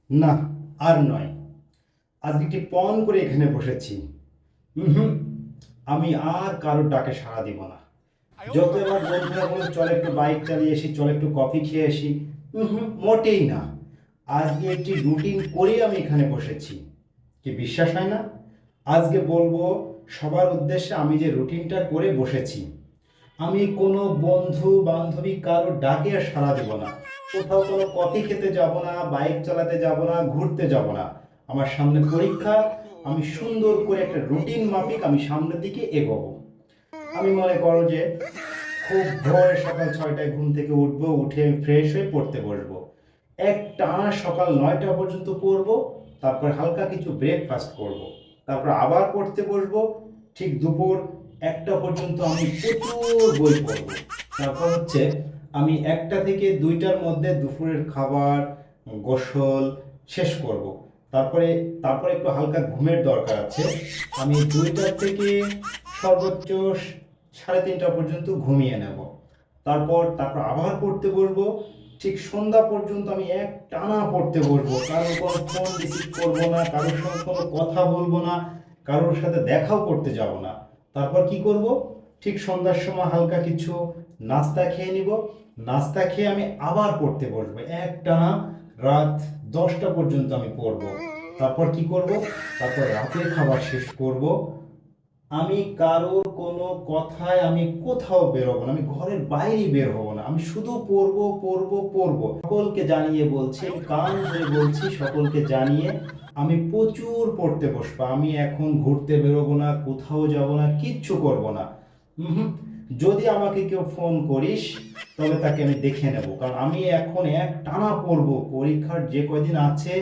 না, আর নয়। আজকে একটি পণ করে এখানে বসেছি। হুম, আমি আর কারোর ডাকে সাড়া দিব না। যত এবার বন্ধুরা বলে চল একটু বাইক চালিয়ে আসি, চল একটু কফি খেয়ে আসি, মোটেই না। আজকে একটি রুটিন করেই আমি এখানে বসেছি। কি বিশ্বাস হয় না? আজকে বলবো সবার উদ্দেশ্যে আমি যে রুটিনটা করে বসেছি। আমি কোনো বন্ধু বান্ধবী কারো ডাকে আর সাড়া দেব না। কোথাও কোনো কফি খেতে যাব না, বাইক চালাতে যাব না, ঘুরতে যাব না। আমার সামনে পরীক্ষা। আমি সুন্দর করে একটা রুটিন মাফিক আমি সামনের দিকে এগোবো। আমি মনে করো যে খুব ভোরে সকাল 6টায় ঘুম থেকে উঠবো, উঠে ফ্রেশ হয়ে পড়তে বসবো। টানা সকাল 9টা পর্যন্ত পড়বো। তারপর হালকা কিছু ব্রেকফাস্ট করব। তারপর আবার পড়তে বসবো। ঠিক দুপুর 1টা পর্যন্ত আমি প্রচুর বই পড়বো। তারপর হচ্ছে আমি 1টা থেকে 2টার মধ্যে দুপুরের খাবার, গোসল শেষ করব। তারপরে তারপরে একটু হালকা ঘুমের দরকার আছে। আমি 2টা থেকে সর্বোচ্চ 3:30 পর্যন্ত ঘুমিয়ে নেব। তারপর আবার পড়তে বসবো। ঠিক সন্ধ্যা পর্যন্ত আমি টানা পড়তে বসবো। কারোর কোনো ফোন রিসিভ করবো না, কারোর সঙ্গে কোনো কথা বলবো না, কারোর সাথে দেখাও করতে যাব না। তারপর কি করব? ঠিক সন্ধ্যার সময় হালকা কিছু নাস্তা খেয়ে নিব। নাস্তা খেয়ে আমি আবার পড়তে বসবো। টানা রাত 10টা পর্যন্ত আমি পড়বো। তারপর কি করব? তারপর রাতের খাবার শেষ করব। আমি কারোর কোনো কথায় আমি কোথাও বেরোবো না, আমি ঘরের বাইরে বের হব না। আমি শুধু পড়বো পড়বো পড়বো। সকলকে জানিয়ে বলছি, আমি কান ধরে বলছি, সকলকে জানিয়ে আমি প্রচুর পড়তে বসবো। আমি এখন ঘুরতে বেরোবো না, কোথাও যাব না, কিচ্ছু করব না। হুম। যদি আমাকে কেউ ফোন করিস তবে তাকে আমি দেখে নেব, কারণ আমি এখন টানা পড়বো। পরীক্ষার যে কয়দিন আছে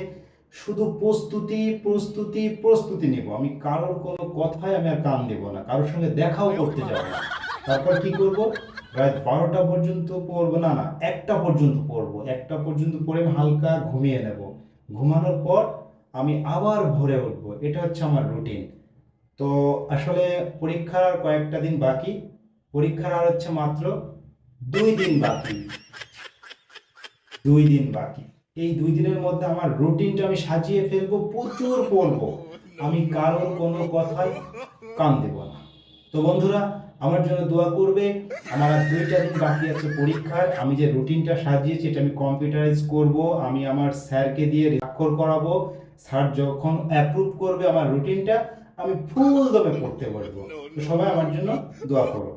শুধু প্রস্তুতি প্রস্তুতি প্রস্তুতি নিব। আমি কারোর কোনো কথায় আমি আর কান দেব না, কারোর সঙ্গে দেখাও করতে যাব না। তারপর কি করব? রাত 12টা পর্যন্ত পড়বো, না না 1টা পর্যন্ত পড়বো। 1টা পর্যন্ত পড়ে আমি হালকা ঘুমিয়ে নেব। ঘুমানোর পর আমি আবার ভোরে উঠবো। এটা হচ্ছে আমার রুটিন। তো আসলে পরীক্ষার আর কয়েকটা দিন বাকি। পরীক্ষার আর হচ্ছে মাত্র 2 দিন বাকি। 2 দিন বাকি। এই 2 দিনের মধ্যে আমার রুটিনটা আমি সাজিয়ে ফেলবো, প্রচুর পড়বো। আমি কারোর কোনো কথায় কান দেব না। তো বন্ধুরা, আমার জন্য দোয়া করবে। আমার আর 2টা দিন বাকি আছে পরীক্ষার। আমি যে রুটিনটা সাজিয়েছি এটা আমি কম্পিউটারাইজ করব। আমি আমার স্যারকে দিয়ে স্বাক্ষর করাবো। স্যার যখন অ্যাপ্রুভ করবে আমার রুটিনটা, আমি ফুল দমে পড়তে বসবো। তো সবাই আমার জন্য দোয়া করো।